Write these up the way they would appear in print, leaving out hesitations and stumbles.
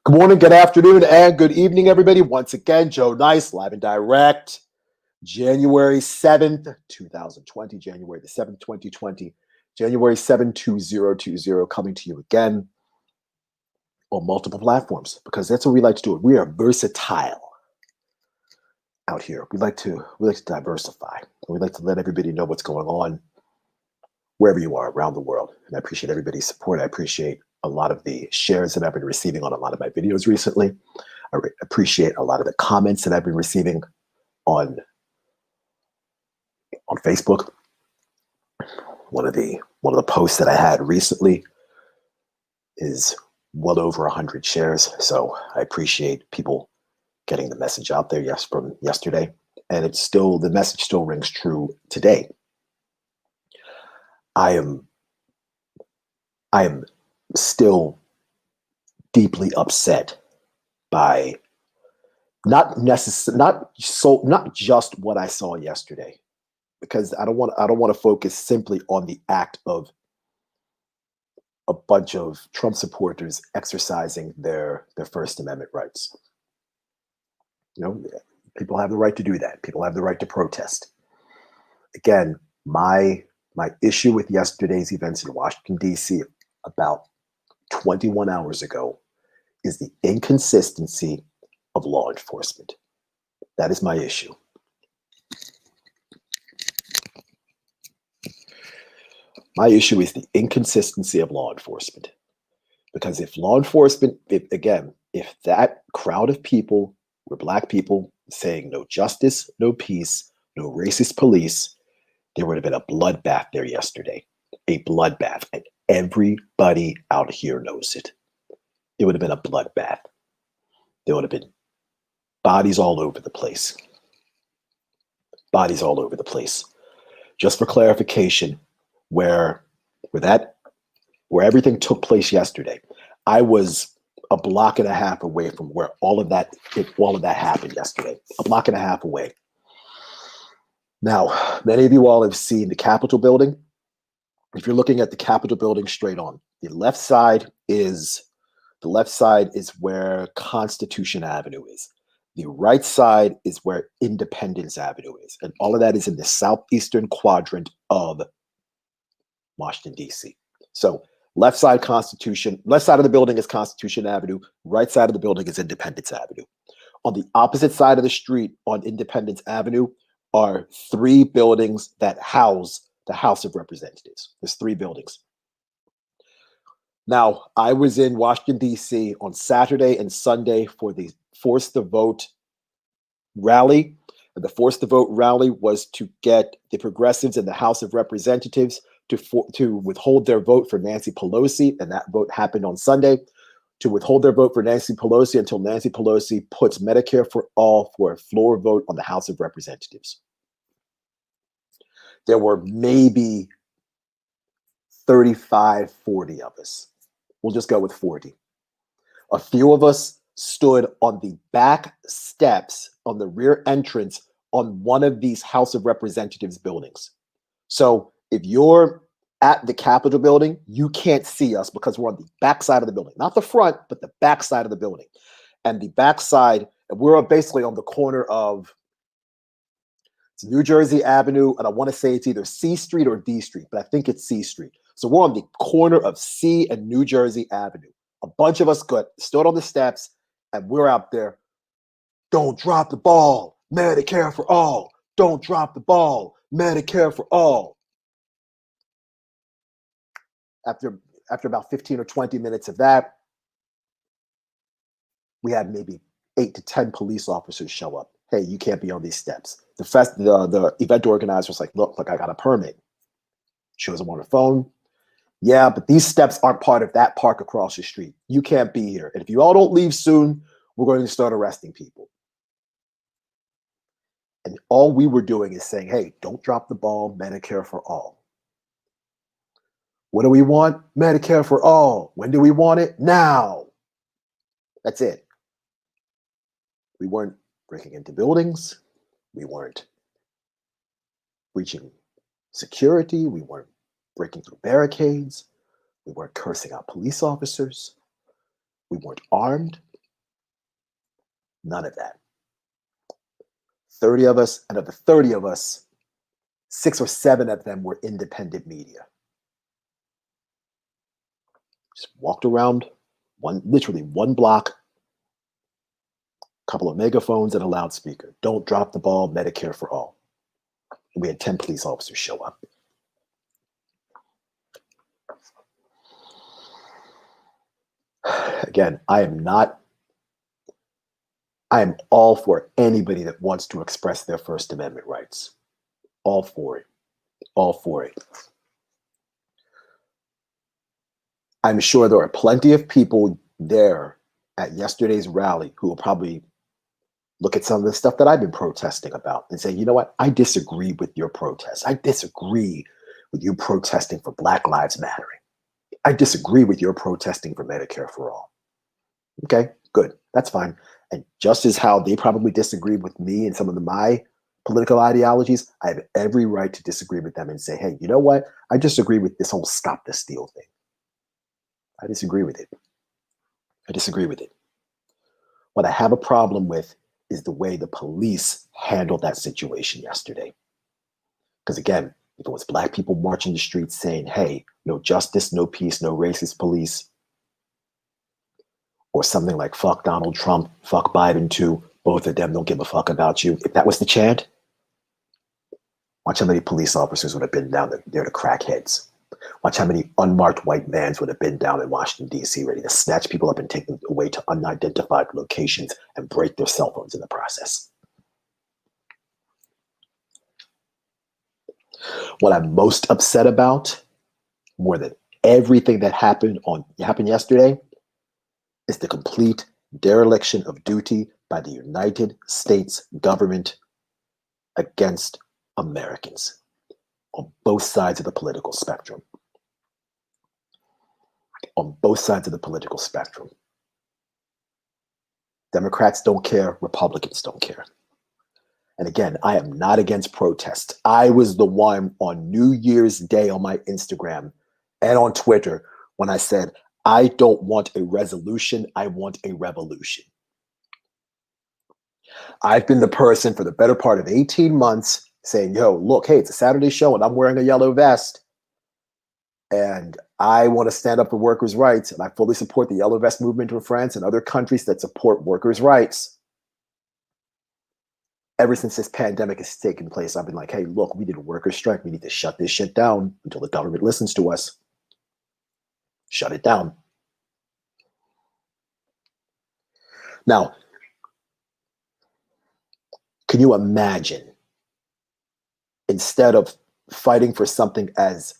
Good morning, good afternoon, and good evening, everybody. Once again, Joe Nice, live and direct, January 7th, 2020, January the 7th, 2020, January 7, 2020, coming to you again on multiple platforms because that's what we like to do. We are versatile out here. We like to diversify. We like to let everybody know what's going on wherever you are around the world. And I appreciate everybody's support. I appreciate a lot of the shares that I've been receiving on a lot of my videos recently. I appreciate a lot of the comments that I've been receiving on Facebook. One of the posts that I had recently is well over 100 shares. So I appreciate people getting the message out there from yesterday. And the message still rings true today. I am still deeply upset by not just what I saw yesterday, because I don't want to focus simply on the act of a bunch of Trump supporters exercising their First Amendment rights. You know, people have the right to do that. People have the right to protest. Again, my issue with yesterday's events in Washington, D.C. about 21 hours ago is the inconsistency of law enforcement. That is my issue. My issue is the inconsistency of law enforcement. Because if that crowd of people were Black people saying no justice, no peace, no racist police, there would have been a bloodbath there yesterday. A bloodbath. And everybody out here knows it. It would have been a bloodbath. There would have been bodies all over the place. Bodies all over the place. Just for clarification, where everything took place yesterday, I was a block and a half away from where all of that happened yesterday. A block and a half away. Now, many of you all have seen the Capitol building. If you're looking at the Capitol building straight on, the left side is where Constitution Avenue is. The right side is where Independence Avenue is. And all of that is in the southeastern quadrant of Washington, D.C. So left side of the building is Constitution Avenue. Right side of the building is Independence Avenue. On the opposite side of the street on Independence Avenue are three buildings that house the House of Representatives. There's three buildings. Now, I was in Washington, D.C. on Saturday and Sunday for the Force the Vote rally. And the Force the Vote rally was to get the progressives in the House of Representatives to withhold their vote for Nancy Pelosi. And that vote happened on Sunday. To withhold their vote for Nancy Pelosi until Nancy Pelosi puts Medicare for all for a floor vote on the House of Representatives. There were maybe 35, 40 of us. We'll just go with 40. A few of us stood on the back steps on the rear entrance on one of these House of Representatives buildings. So if you're at the Capitol building, you can't see us because we're on the back side of the building. Not the front, but the back side of the building. And the back side, we're basically on the corner of New Jersey Avenue, and I want to say it's either C Street or D Street, but I think it's C Street. So we're on the corner of C and New Jersey Avenue. A bunch of us stood on the steps, and we're out there. Don't drop the ball. Medicare for all. Don't drop the ball. Medicare for all. After about 15 or 20 minutes of that, we had maybe 8 to 10 police officers show up. Hey, you can't be on these steps. The event organizer was like, look, I got a permit. Shows him on the phone. Yeah, but these steps aren't part of that park across the street. You can't be here. And if you all don't leave soon, we're going to start arresting people. And all we were doing is saying, hey, don't drop the ball, Medicare for all. What do we want? Medicare for all. When do we want it? Now. That's it. We weren't breaking into buildings. We weren't breaching security. We weren't breaking through barricades. We weren't cursing out police officers. We weren't armed. None of that. 30 of us, and of the 30 of us, 6 or 7 of them were independent media. Just walked around literally one block, a couple of megaphones and a loudspeaker. Don't drop the ball, Medicare for all. And we had 10 police officers show up. Again, I am all for anybody that wants to express their First Amendment rights. All for it. All for it. I'm sure there are plenty of people there at yesterday's rally who will probably look at some of the stuff that I've been protesting about and say, you know what? I disagree with your protest. I disagree with you protesting for Black Lives Mattering. I disagree with your protesting for Medicare for all. Okay, good. That's fine. And just as how they probably disagree with me and some of my political ideologies, I have every right to disagree with them and say, hey, you know what? I disagree with this whole stop the steal thing. I disagree with it. I disagree with it. What I have a problem with is the way the police handled that situation yesterday. Because again, if it was Black people marching the streets saying, hey, no justice, no peace, no racist police, or something like fuck Donald Trump, fuck Biden too, both of them don't give a fuck about you. If that was the chant, watch how many police officers would have been down there to crack heads. Watch how many unmarked white vans would have been down in Washington, D.C., ready to snatch people up and take them away to unidentified locations and break their cell phones in the process. What I'm most upset about, more than everything that happened yesterday, is the complete dereliction of duty by the United States government against Americans on both sides of the political spectrum. On both sides of the political spectrum. Democrats don't care, Republicans don't care. And again, I am not against protests. I was the one on New Year's Day on my Instagram and on Twitter when I said, I don't want a resolution, I want a revolution. I've been the person for the better part of 18 months saying, yo, look, hey, it's a Saturday show and I'm wearing a yellow vest. And I want to stand up for workers' rights. And I fully support the yellow vest movement in France and other countries that support workers' rights. Ever since this pandemic has taken place, I've been like, hey, look, we did a workers' strike. We need to shut this shit down until the government listens to us. Shut it down. Now, can you imagine, instead of fighting for something as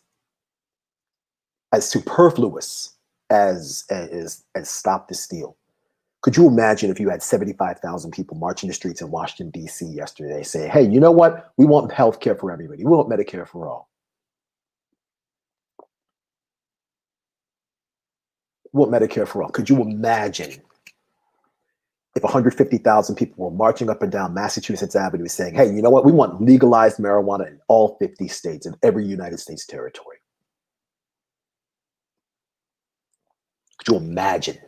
superfluous as stop the steal, could you imagine if you had 75,000 people marching the streets in Washington, D.C. yesterday saying, hey, you know what? We want health care for everybody. We want Medicare for all. We want Medicare for all. Could you imagine if 150,000 people were marching up and down Massachusetts Avenue saying, hey, you know what? We want legalized marijuana in all 50 states and every United States territory. Could you imagine?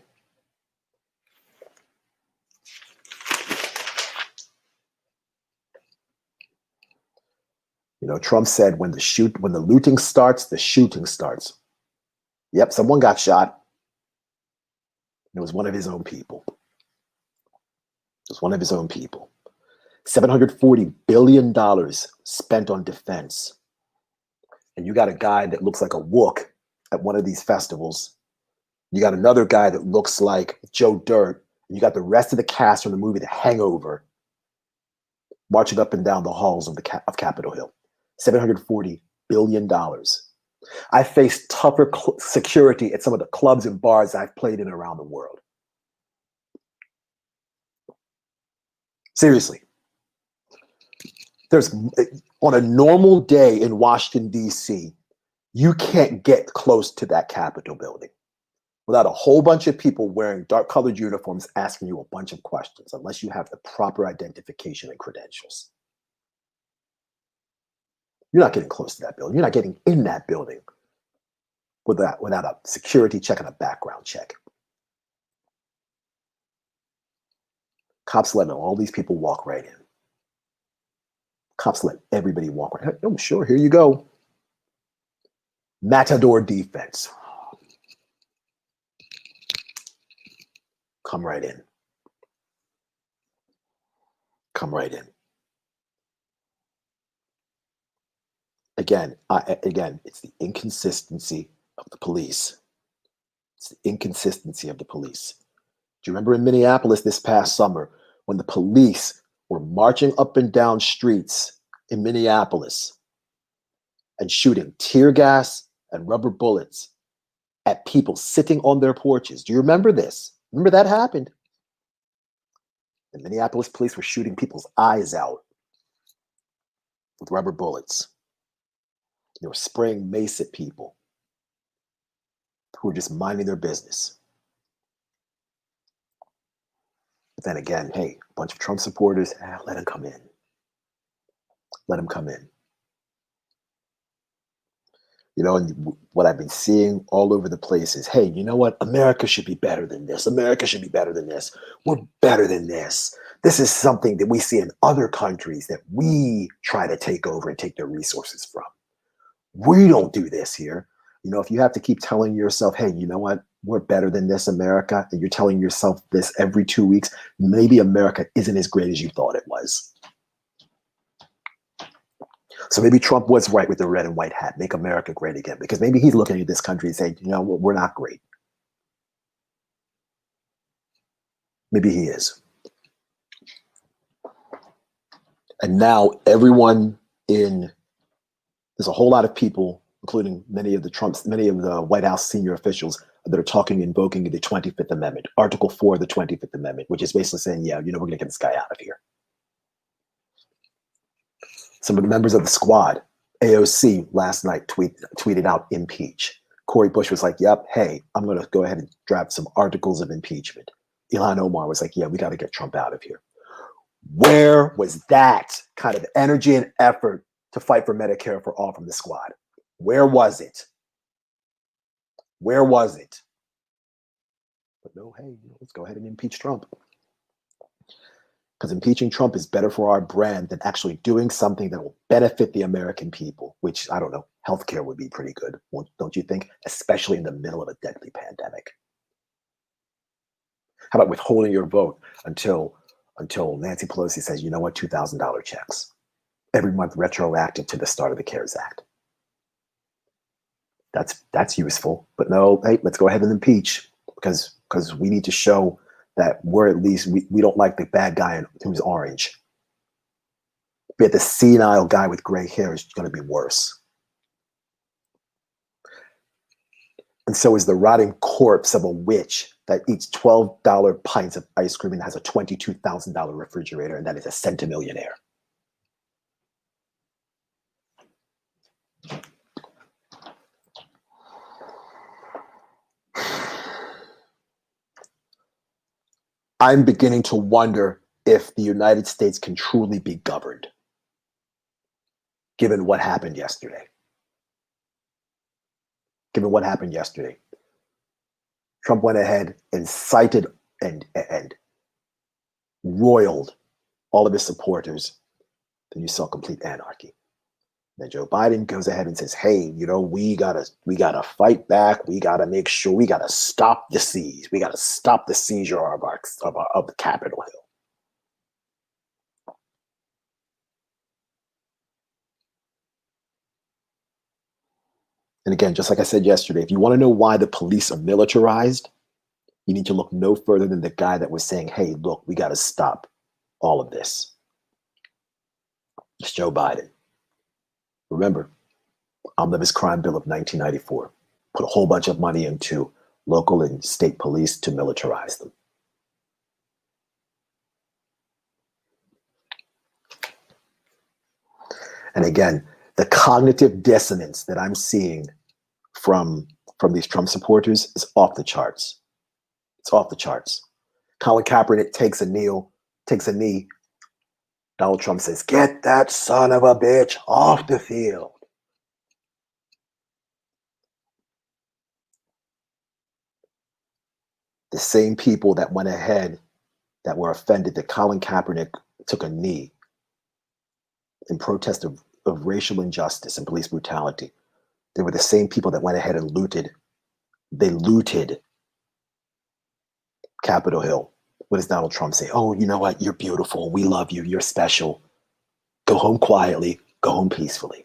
You know, Trump said when the looting starts, the shooting starts. Yep, someone got shot. It was one of his own people. It was one of his own people. $740 billion spent on defense. And you got a guy that looks like a wook at one of these festivals. You got another guy that looks like Joe Dirt. And you got the rest of the cast from the movie The Hangover marching up and down the halls of Capitol Hill. $740 billion. I faced tougher security at some of the clubs and bars I've played in around the world. Seriously. On a normal day in Washington, D.C., you can't get close to that Capitol building without a whole bunch of people wearing dark-colored uniforms asking you a bunch of questions, unless you have the proper identification and credentials. You're not getting close to that building. You're not getting in that building without a security check and a background check. Cops let all these people walk right in. Cops let everybody walk right in. Oh, sure, here you go. Matador defense. Come right in. Come right in. Again, it's the inconsistency of the police. It's the inconsistency of the police. Do you remember in Minneapolis this past summer when the police were marching up and down streets in Minneapolis and shooting tear gas and rubber bullets at people sitting on their porches? Do you remember this? Remember that happened? The Minneapolis police were shooting people's eyes out with rubber bullets. They were spraying mace at people who were just minding their business. But then again, hey, a bunch of Trump supporters, let them come in. Let them come in. You know, and what I've been seeing all over the place is, hey, you know what? America should be better than this. America should be better than this. We're better than this. This is something that we see in other countries that we try to take over and take their resources from. We don't do this here. You know, if you have to keep telling yourself, hey, you know what? We're better than this, America, and you're telling yourself this every 2 weeks, maybe America isn't as great as you thought it was. So maybe Trump was right with the red and white hat, make America great again, because maybe he's looking at this country and saying, you know, we're not great. Maybe he is. And now there's a whole lot of people, including many of the White House senior officials that are talking, invoking the 25th Amendment, Article 4 of the 25th Amendment, which is basically saying, yeah, you know, we're going to get this guy out of here. Some of the members of the squad, AOC, last night tweeted out impeach. Cori Bush was like, yep, hey, I'm going to go ahead and draft some articles of impeachment. Ilhan Omar was like, yeah, we got to get Trump out of here. Where was that kind of energy and effort to fight for Medicare for all from the squad? Where was it? Where was it? But no, hey, let's go ahead and impeach Trump. Because impeaching Trump is better for our brand than actually doing something that will benefit the American people, which, I don't know, healthcare would be pretty good, don't you think? Especially in the middle of a deadly pandemic. How about withholding your vote until Nancy Pelosi says, you know what, $2,000 checks every month retroactive to the start of the CARES Act. That's useful. But no, hey, let's go ahead and impeach because we need to show that we're at least, we don't like the bad guy who's orange. But the senile guy with gray hair is going to be worse. And so is the rotting corpse of a witch that eats $12 pints of ice cream and has a $22,000 refrigerator, and that is a centimillionaire. I'm beginning to wonder if the United States can truly be governed, given what happened yesterday. Given what happened yesterday. Trump went ahead and cited and roiled all of his supporters. Then you saw complete anarchy. Then Joe Biden goes ahead and says, hey, you know, we gotta fight back. We gotta make sure, we gotta stop the siege. We gotta stop the seizure of the Capitol Hill. And again, just like I said yesterday, if you want to know why the police are militarized, you need to look no further than the guy that was saying, hey, look, we got to stop all of this. It's Joe Biden. Remember, Omnibus Crime Bill of 1994 put a whole bunch of money into local and state police to militarize them. And again, the cognitive dissonance that I'm seeing from these Trump supporters is off the charts. It's off the charts. Colin Kaepernick takes a knee. Donald Trump says, get that son of a bitch off the field. The same people that went ahead that were offended that Colin Kaepernick took a knee in protest of racial injustice and police brutality. They were the same people that went ahead and looted. They looted Capitol Hill. What does Donald Trump say? Oh, you know what? You're beautiful. We love you. You're special. Go home quietly. Go home peacefully.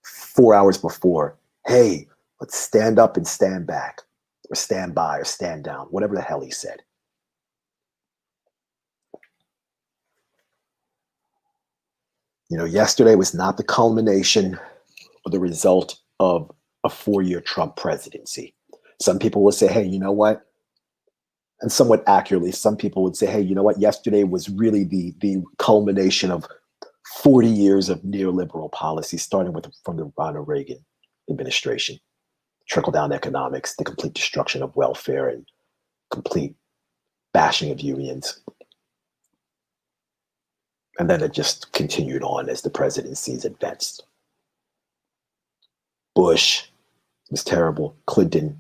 4 hours before, hey, let's stand up and stand back, or stand by, or stand down, whatever the hell he said. You know, yesterday was not the culmination or the result of a 4-year Trump presidency. Some people will say, hey, you know what? And somewhat accurately, some people would say, hey, you know what? Yesterday was really the culmination of 40 years of neoliberal policy, starting from the Ronald Reagan administration. Trickle-down economics, the complete destruction of welfare, and complete bashing of unions. And then it just continued on as the presidencies advanced. Bush was terrible. Clinton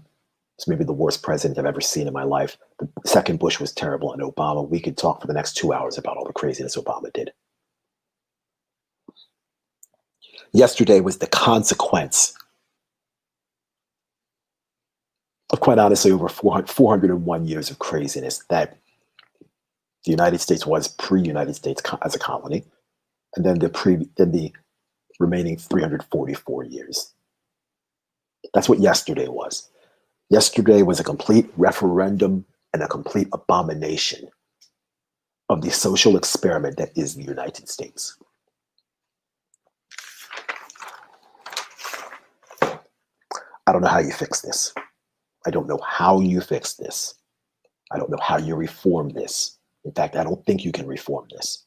was maybe the worst president I've ever seen in my life. The second Bush was terrible, and Obama, we could talk for the next 2 hours about all the craziness Obama did. Yesterday was the consequence of, quite honestly, over 401 years of craziness that the United States was pre-United States as a colony, and then the remaining 344 years. That's what yesterday was. Yesterday was a complete referendum and a complete abomination of the social experiment that is the United States. I don't know how you fix this. I don't know how you fix this. I don't know how you reform this. In fact, I don't think you can reform this.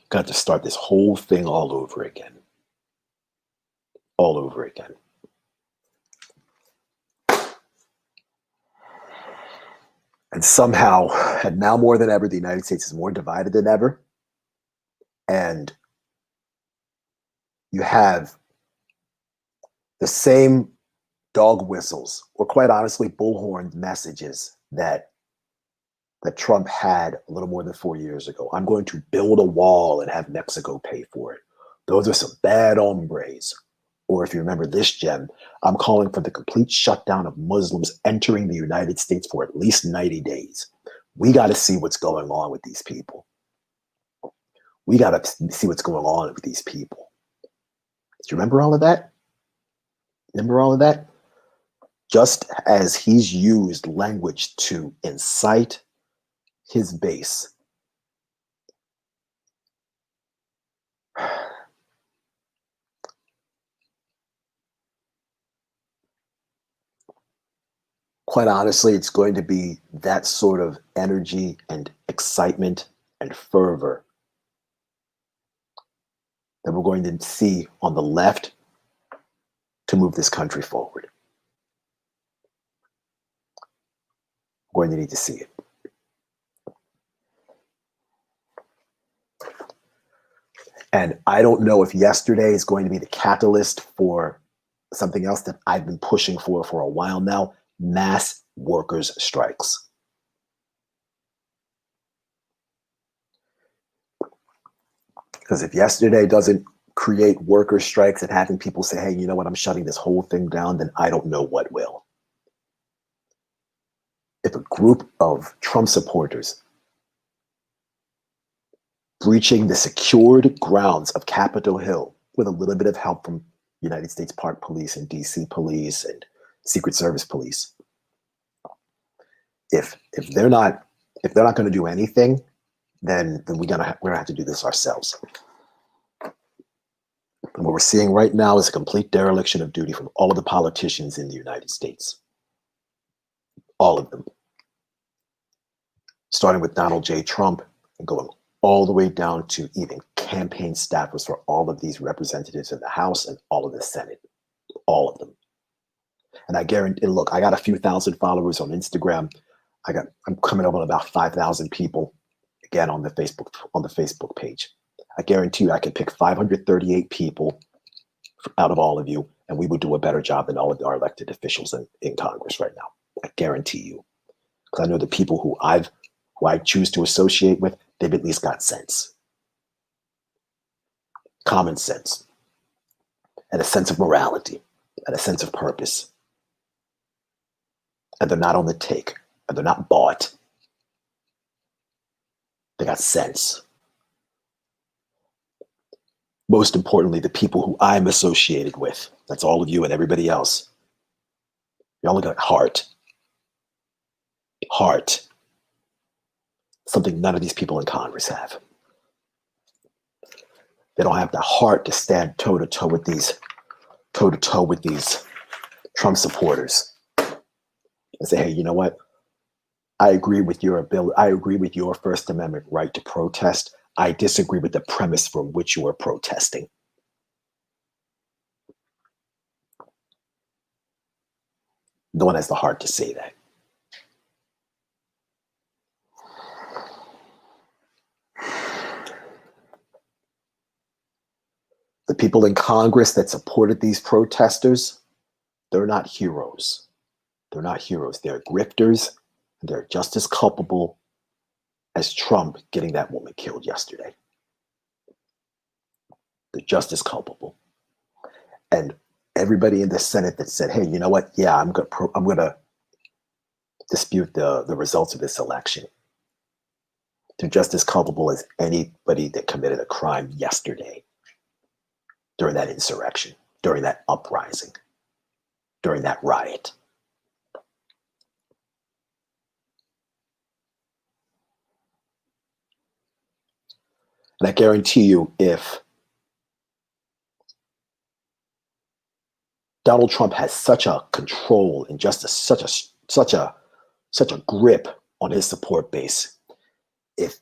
Got to start this whole thing all over again. All over again. And somehow, and now more than ever, the United States is more divided than ever. And you have the same dog whistles, or quite honestly, bullhorn messages that Trump had a little more than 4 years ago. I'm going to build a wall and have Mexico pay for it. Those are some bad hombres. Or if you remember this gem, I'm calling for the complete shutdown of Muslims entering the United States for at least 90 days. We got to see what's going on with these people. We got to see what's going on with these people. Do you remember all of that? Remember all of that? Just as he's used language to incite his base, quite honestly, it's going to be that sort of energy and excitement and fervor that we're going to see on the left to move this country forward. We're going to need to see it. And I don't know if yesterday is going to be the catalyst for something else that I've been pushing for a while now: mass workers' strikes. Because if yesterday doesn't create worker strikes and having people say, hey, you know what, I'm shutting this whole thing down, then I don't know what will. If a group of Trump supporters breaching the secured grounds of Capitol Hill with a little bit of help from United States Park Police and DC Police and Secret Service Police, if they're not going to do anything, then we're gonna have to do this ourselves. And what we're seeing right now is a complete dereliction of duty from all of the politicians in the United States. All of them. Starting with Donald J. Trump and going all the way down to even campaign staffers for all of these representatives in the House and all of the Senate. All of them. And I guarantee, look, I got a few thousand followers on Instagram. I'm coming up on about 5,000 people again on the Facebook page. I guarantee you I can pick 538 people out of all of you, and we would do a better job than all of our elected officials in Congress right now. I guarantee you. Because I know the people who I choose to associate with, they've at least got sense. Common sense. And a sense of morality. And a sense of purpose. And they're not on the take. And they're not bought. They got sense. Most importantly, the people who I'm associated with. That's all of you and everybody else. Y'all got heart. Heart. Something none of these people in Congress have. They don't have the heart to stand toe to toe with these Trump supporters and say, hey, you know what? I agree with your ability. I agree with your First Amendment right to protest. I disagree with the premise from which you are protesting. No one has the heart to say that. The people in Congress that supported these protesters, they're not heroes. They're not heroes. They're grifters, and they're just as culpable as Trump getting that woman killed yesterday. They're just as culpable. And everybody in the Senate that said, hey, you know what? Yeah, I'm going to dispute the results of this election. They're just as culpable as anybody that committed a crime yesterday during that insurrection, during that uprising, during that riot. And I guarantee you, if Donald Trump has such a control and just such a grip on his support base, if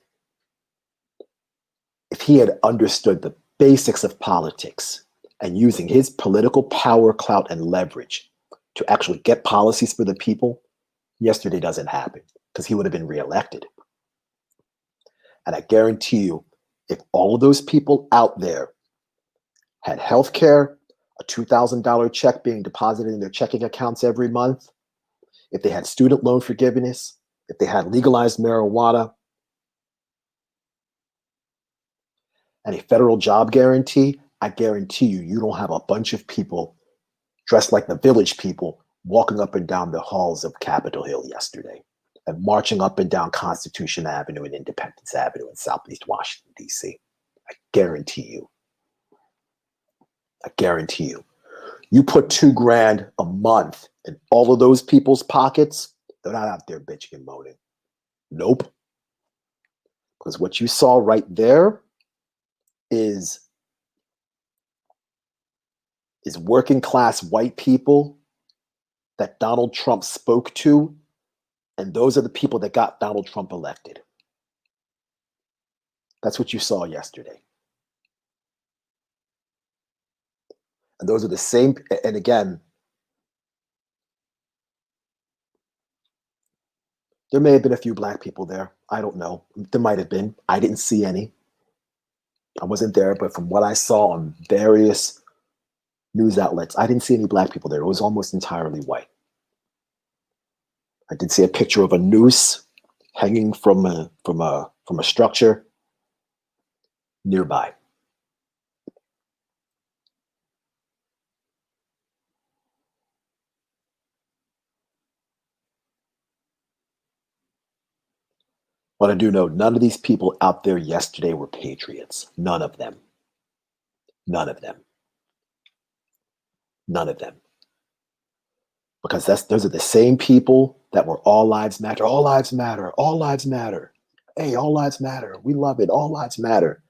he had understood the basics of politics and using his political power, clout, and leverage to actually get policies for the people, yesterday doesn't happen because he would have been reelected. And I guarantee you, if all of those people out there had health care, a $2,000 check being deposited in their checking accounts every month, if they had student loan forgiveness, if they had legalized marijuana, and a federal job guarantee, I guarantee you, you don't have a bunch of people dressed like the village people walking up and down the halls of Capitol Hill yesterday and marching up and down Constitution Avenue and Independence Avenue in Southeast Washington, D.C. I guarantee you. I guarantee you. You put $2,000 a month in all of those people's pockets, they're not out there bitching and moaning. Nope. Because what you saw right there is working class white people that Donald Trump spoke to, and those are the people that got Donald Trump elected. That's what you saw yesterday. And those are the same, and again, there may have been a few black people there. I don't know. There might have been. I didn't see any. I wasn't there, but from what I saw on various news outlets, I didn't see any black people there. It was almost entirely white. I did see a picture of a noose hanging from a structure nearby. But I do know none of these people out there yesterday were patriots. None of them. None of them. None of them. Because those are the same people that were all lives matter. All lives matter. All lives matter. Hey, all lives matter. We love it. All lives matter.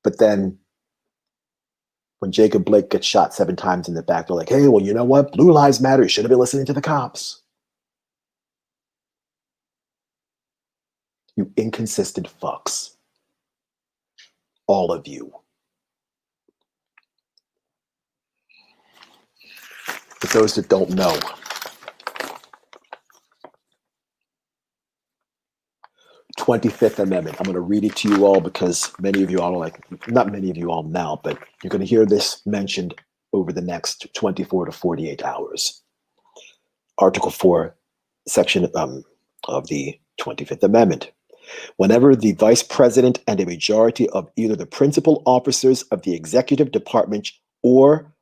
But then when Jacob Blake gets shot 7 times in the back, they're like, hey, well, you know what? Blue lives matter. You should have been listening to the cops. You inconsistent fucks. All of you. For those that don't know, "25th Amendment." I'm going to read it to you all because many of you all are like, not many of you all now, but you're going to hear this mentioned over the next 24 to 48 hours. Article 4, section of the 25th Amendment. Whenever the vice president and a majority of either the principal officers of the executive department or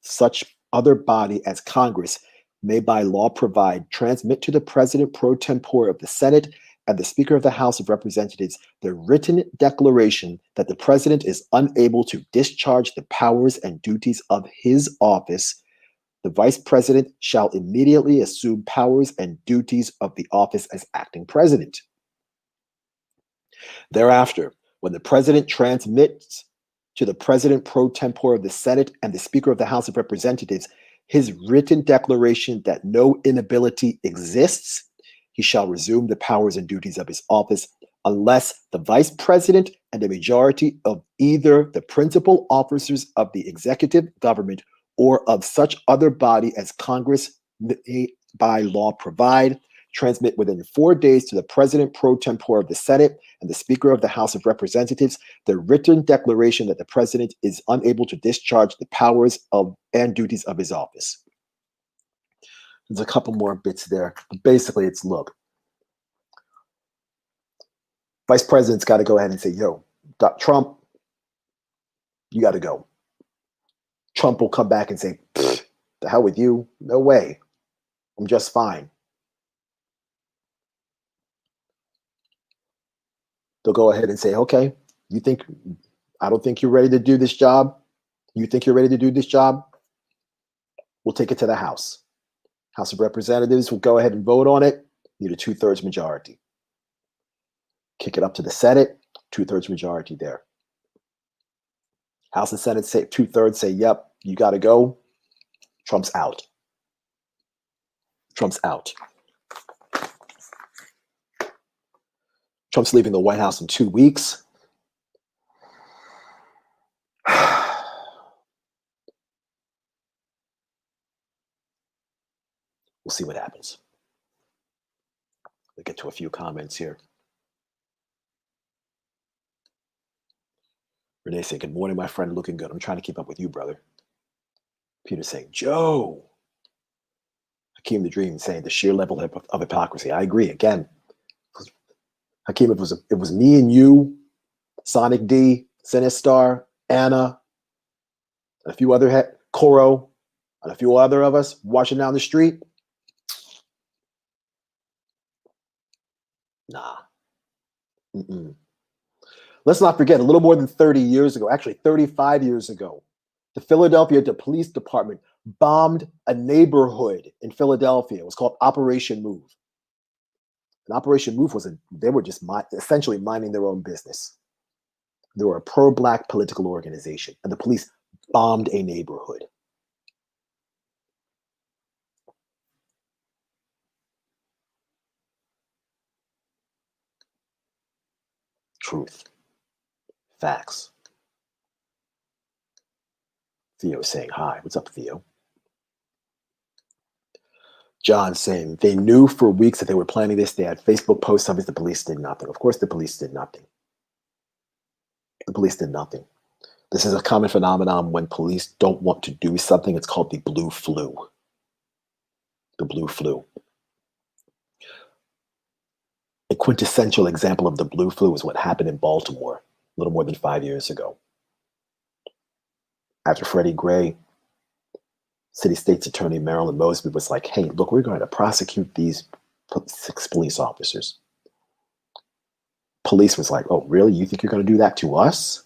such other body as Congress may by law provide, transmit to the president pro tempore of the Senate and the Speaker of the House of Representatives the written declaration that the president is unable to discharge the powers and duties of his office, the vice president shall immediately assume powers and duties of the office as acting president. Thereafter, when the president transmits to the president pro tempore of the Senate and the Speaker of the House of Representatives his written declaration that no inability exists, he shall resume the powers and duties of his office unless the vice president and a majority of either the principal officers of the executive government or of such other body as Congress may by law provide, transmit within 4 days to the president pro tempore of the Senate and the Speaker of the House of Representatives the written declaration that the president is unable to discharge the powers of and duties of his office. There's a couple more bits there. But basically, it's look. Vice president's got to go ahead and say, yo, Trump, you got to go. Trump will come back and say, the hell with you? No way. I'm just fine. They'll go ahead and say, okay, I don't think you're ready to do this job. You think you're ready to do this job? We'll take it to the House. House of Representatives will go ahead and vote on it. Need a 2/3 majority. Kick it up to the Senate, 2/3 majority there. House and Senate say 2/3 say, yep, you got to go. Trump's out. Trump's out. Trump's leaving the White House in 2 weeks. We'll see what happens. We'll get to a few comments here. Renee saying, good morning, my friend. Looking good. I'm trying to keep up with you, brother. Peter saying, Joe. Hakeem the Dream saying the sheer level of hypocrisy. I agree. Again, Hakeem, it was me and you, Sonic D, Sinistar, Anna, and a few other Coro, and a few other of us watching down the street. Nah. Mm-mm. Let's not forget, a little more than 30 years ago, actually 35 years ago, the Philadelphia Police Department bombed a neighborhood in Philadelphia. It was called Operation Move. And Operation Move they were just essentially minding their own business. They were a pro-Black political organization, and the police bombed a neighborhood. Truth. Facts. Theo saying hi. What's up, Theo? John saying they knew for weeks that they were planning this. They had Facebook posts of it. The police did nothing. Of course, the police did nothing. The police did nothing. This is a common phenomenon when police don't want to do something. It's called the blue flu. The blue flu. A quintessential example of the blue flu is what happened in Baltimore a little more than 5 years ago. After Freddie Gray, City State's Attorney Marilyn Mosby was like, hey, look, we're going to prosecute these 6 police officers. Police was like, oh, really? You think you're going to do that to us?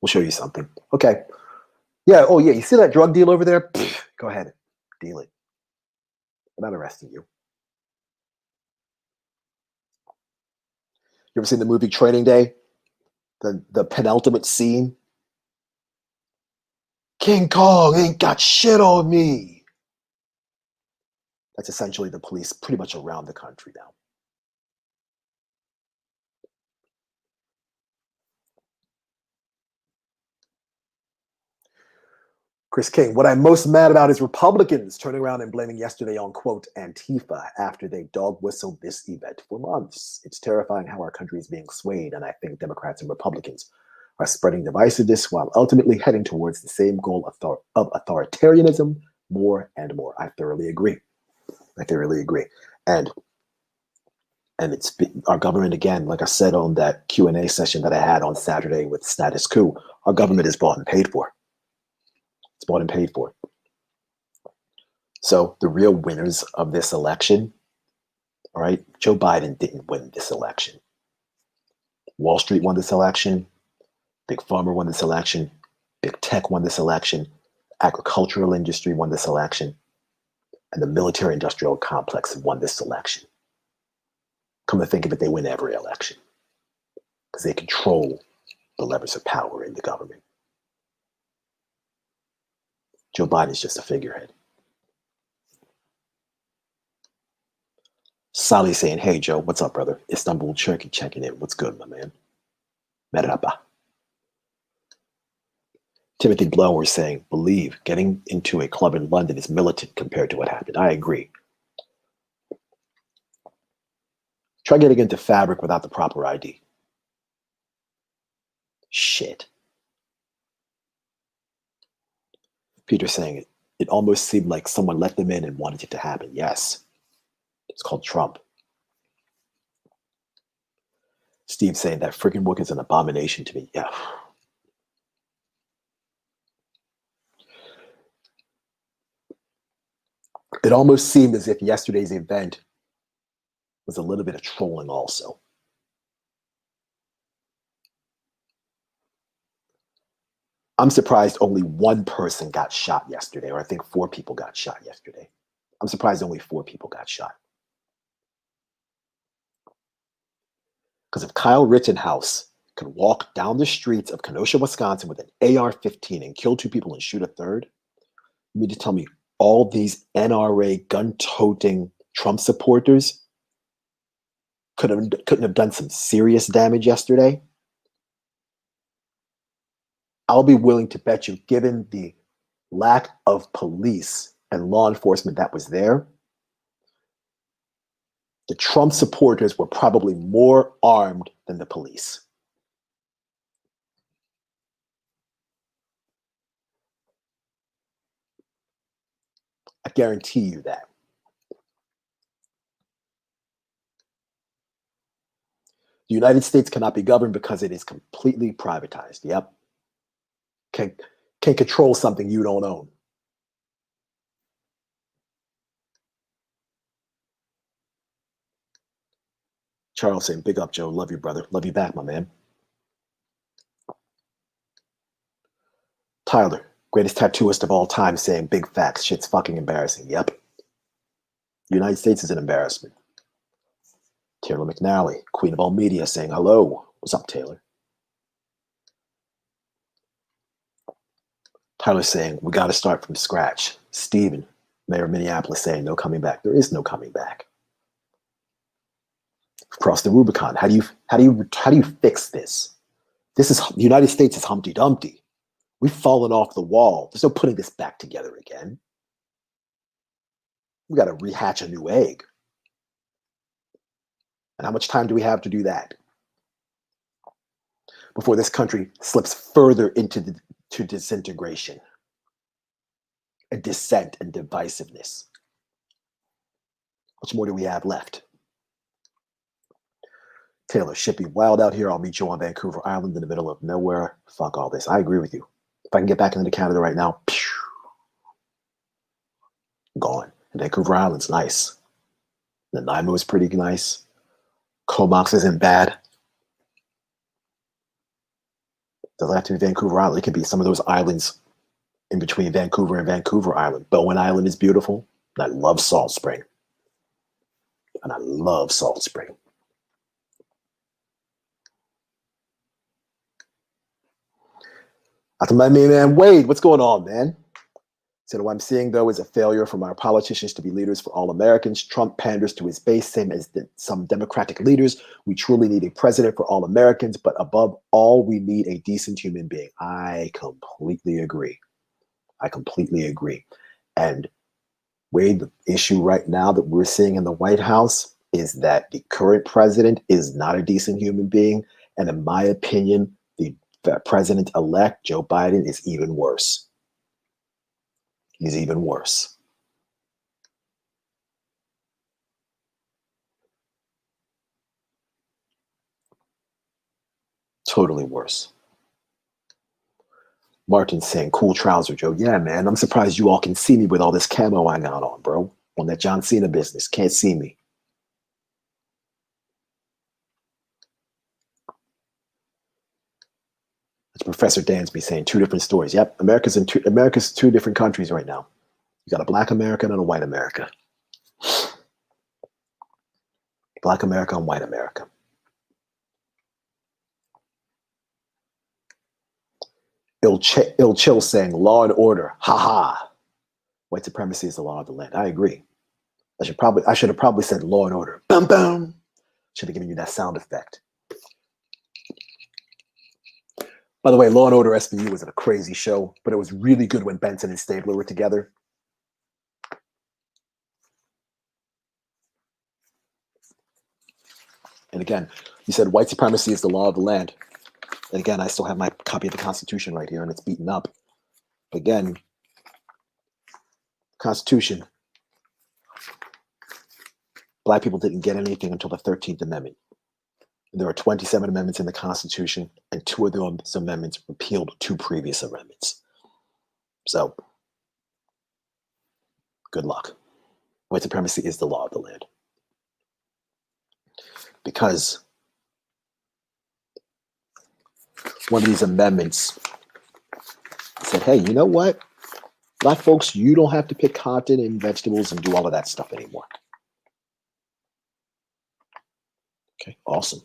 We'll show you something. Okay. Yeah. Oh, yeah. You see that drug deal over there? Pfft, go ahead. Deal it. We're not arresting you. You ever seen the movie Training Day? The penultimate scene? King Kong ain't got shit on me. That's essentially the police pretty much around the country now. Chris King, what I'm most mad about is Republicans turning around and blaming yesterday on, quote, Antifa after they dog whistled this event for months. It's terrifying how our country is being swayed, and I think Democrats and Republicans are spreading divisiveness while ultimately heading towards the same goal of authoritarianism more and more. I thoroughly agree. I thoroughly agree. And it's our government, again, like I said on that Q&A session that I had on Saturday with Status Quo, our government is bought and paid for. It's bought and paid for. So the real winners of this election, all right, Joe Biden didn't win this election. Wall Street won this election. Big Pharma won this election. Big Tech won this election. Agricultural industry won this election. And the military industrial complex won this election. Come to think of it, they win every election because they control the levers of power in the government. Joe Biden is just a figurehead. Sally saying, hey, Joe, what's up, brother? Istanbul Turkey checking in. What's good, my man? Merhaba. Timothy Blower saying, believe getting into a club in London is militant compared to what happened. I agree. Try getting into Fabric without the proper ID. Shit. Peter saying, it almost seemed like someone let them in and wanted it to happen. Yes. It's called Trump. Steve saying that freaking book is an abomination to me. Yeah. It almost seemed as if yesterday's event was a little bit of trolling also. I'm surprised only one person got shot yesterday, or I think 4 people got shot yesterday. I'm surprised only 4 people got shot. Because if Kyle Rittenhouse could walk down the streets of Kenosha, Wisconsin with an AR-15 and kill 2 people and shoot a third, you mean to tell me all these NRA gun-toting Trump supporters couldn't have done some serious damage yesterday? I'll be willing to bet you, given the lack of police and law enforcement that was there, the Trump supporters were probably more armed than the police. I guarantee you that. The United States cannot be governed because it is completely privatized. Yep. Can control something you don't own. Charles saying, big up, Joe. Love you, brother. Love you back, my man. Tyler, greatest tattooist of all time, saying big facts. Shit's fucking embarrassing. Yep. The United States is an embarrassment. Taylor McNally, queen of all media, saying hello. What's up, Taylor? Tyler saying, we got to start from scratch. Stephen, mayor of Minneapolis, saying no coming back. There is no coming back. Cross the Rubicon. How do you fix this? This is the United States is Humpty Dumpty. We've fallen off the wall. There's no putting this back together again. We got to rehatch a new egg. And how much time do we have to do that before this country slips further into disintegration and dissent and divisiveness? How much more do we have left? Taylor, should be wild out here. I'll meet you on Vancouver Island in the middle of nowhere. Fuck all this. I agree with you. If I can get back into Canada right now, gone. And Vancouver Island's nice. Nanaimo is pretty nice. Comox isn't bad. Doesn't have to be Vancouver Island. It could be some of those islands in between Vancouver and Vancouver Island. Bowen Island is beautiful. And I love Salt Spring. And I love Salt Spring. After my main man Wade, what's going on, man? So what I'm seeing, though, is a failure from our politicians to be leaders for all Americans. Trump panders to his base, same as some Democratic leaders. We truly need a president for all Americans, but above all, we need a decent human being. I completely agree. And Wade, the issue right now that we're seeing in the White House is that the current president is not a decent human being. And in my opinion, the President-elect Joe Biden is even worse. He's even worse. Totally worse. Martin saying, cool trouser, Joe. Yeah, man, I'm surprised you all can see me with all this camo I got on, bro. On that John Cena business. Can't see me. It's Professor Dansby saying two different stories. Yep, America's two different countries right now. You got a black America and a white America. Black America and white America. Ill Chill saying, law and order. Ha ha. White supremacy is the law of the land. I agree. I should have probably said law and order. Bum bum. Should have given you that sound effect. By the way, Law and Order SVU was a crazy show, but it was really good when Benson and Stabler were together. And again, you said white supremacy is the law of the land. And again, I still have my copy of the Constitution right here, and it's beaten up. Again, Constitution. Black people didn't get anything until the 13th Amendment. There are 27 amendments in the Constitution, and 2 of those amendments repealed 2 previous amendments. So, good luck. White supremacy is the law of the land. Because one of these amendments said, hey, you know what? Black folks, you don't have to pick cotton and vegetables and do all of that stuff anymore. Okay, awesome.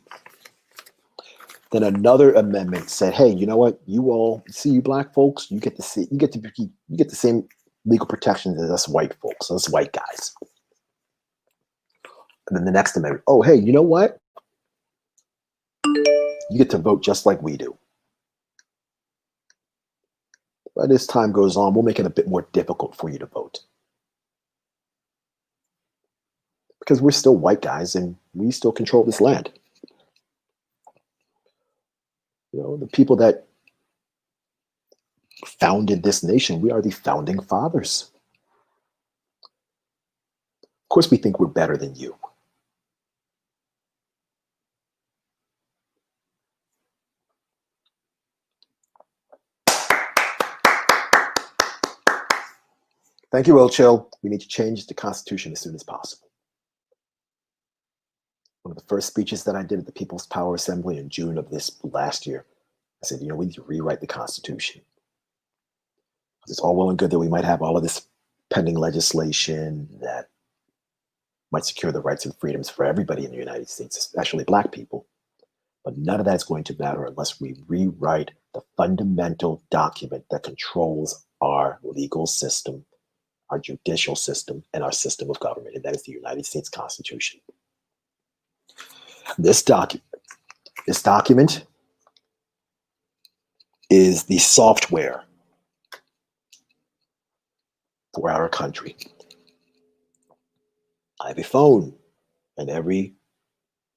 Then another amendment said, hey, you know what? You black folks, you get the same legal protections as us white folks, us white guys. And then the next amendment, oh, hey, you know what? You get to vote just like we do. But as time goes on, we'll make it a bit more difficult for you to vote. Because we're still white guys and we still control this land. You know, the people that founded this nation, we are the founding fathers. Of course, we think we're better than you. Thank you, Will Chill. We need to change the Constitution as soon as possible. One of the first speeches that I did at the People's Power Assembly in June of this last year, I said, you know, we need to rewrite the Constitution. It's all well and good that we might have all of this pending legislation that might secure the rights and freedoms for everybody in the United States, especially black people. But none of that's going to matter unless we rewrite the fundamental document that controls our legal system, our judicial system, and our system of government, and that is the United States Constitution. This document is the software for our country. I have a phone, and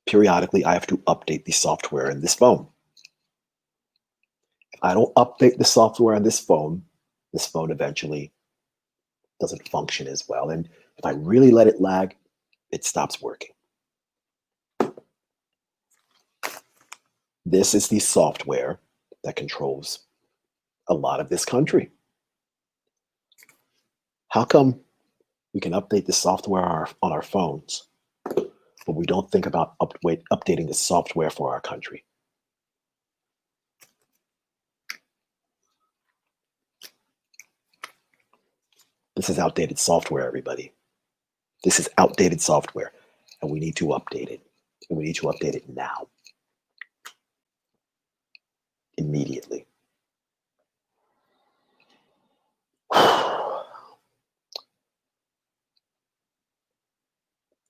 periodically I have to update the software in this phone. If I don't update the software on this phone eventually doesn't function as well. And if I really let it lag, it stops working. This is the software that controls a lot of this country. How come we can update the software on our phones, but we don't think about updating the software for our country? This is outdated software, everybody. This is outdated software, and we need to update it. And we need to update it now. Immediately.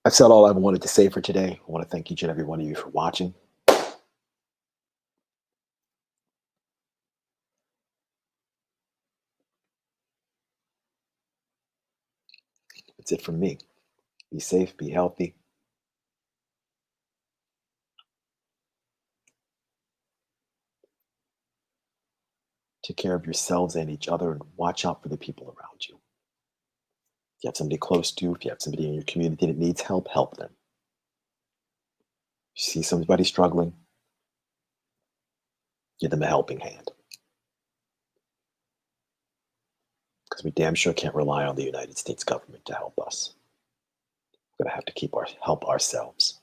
I've said all I wanted to say for today. I want to thank each and every one of you for watching. That's it from me. Be safe, be healthy. care of yourselves and each other and watch out for the people around you. If you have somebody close to you, if you have somebody in your community that needs help, help them. If you see somebody struggling, give them a helping hand. Because we damn sure can't rely on the United States government to help us. We're going to have to help ourselves.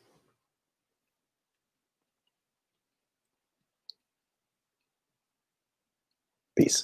Peace.